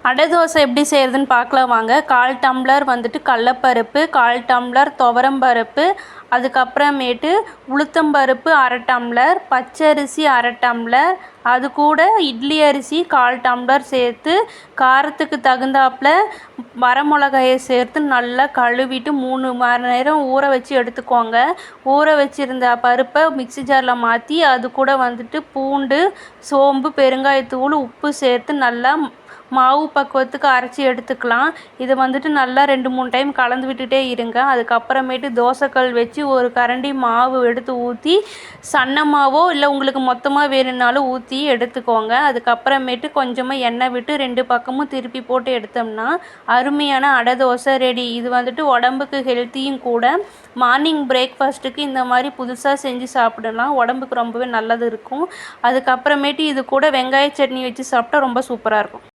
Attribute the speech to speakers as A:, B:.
A: அடை தோசை எப்படி செய்கிறதுன்னு பார்க்கலாம் வாங்க. 1/4 டம்ளர் வந்துட்டு கடலப்பருப்பு, 1/4 டம்ளர் துவரம்பருப்பு, அதுக்கப்புறமேட்டு உளுத்தம்பருப்பு 1/2 டம்ளர், பச்சரிசி 1/2 டம்ளர், அது கூட இட்லி அரிசி 1/4 டம்ளர் சேர்த்து காரத்துக்கு தகுந்தாப்புல வரமிளகாயை சேர்த்து நல்லா கழுவிட்டு 3 மணி நேரம் ஊற வச்சு எடுத்துக்கோங்க. ஊற வச்சுருந்த பருப்பை மிக்ஸி ஜாரில் மாற்றி அது கூட வந்துட்டு பூண்டு, சோம்பு, பெருங்காயத்தூள், உப்பு சேர்த்து நல்லா மாவு பக்குவத்துக்கு அரைச்சி எடுத்துக்கலாம். இதை வந்துட்டு நல்லா 2-3 டைம் கலந்து விட்டுட்டே இருங்க. அதுக்கப்புறமேட்டு தோசைக்கல் வச்சு ஒரு கரண்டி மாவு எடுத்து ஊற்றி, சன்ன மாவோ இல்லை உங்களுக்கு மொத்தமாக வேணும்னாலும் ஊற்றி எடுத்துக்கோங்க. அதுக்கப்புறமேட்டு கொஞ்சமாக எண்ணெய் விட்டு 2 பக்கமும் திருப்பி போட்டு எடுத்தோம்னா அருமையான அடை தோசை ரெடி. இது வந்துட்டு உடம்புக்கு ஹெல்த்தியும் கூட. மார்னிங் பிரேக்ஃபாஸ்ட்டுக்கு இந்த மாதிரி புதுசாக செஞ்சு சாப்பிடலாம். உடம்புக்கு ரொம்பவே நல்லது இருக்கும். அதுக்கப்புறமேட்டு இது கூட வெங்காய சட்னி வச்சு சாப்பிட்டா ரொம்ப சூப்பராக இருக்கும்.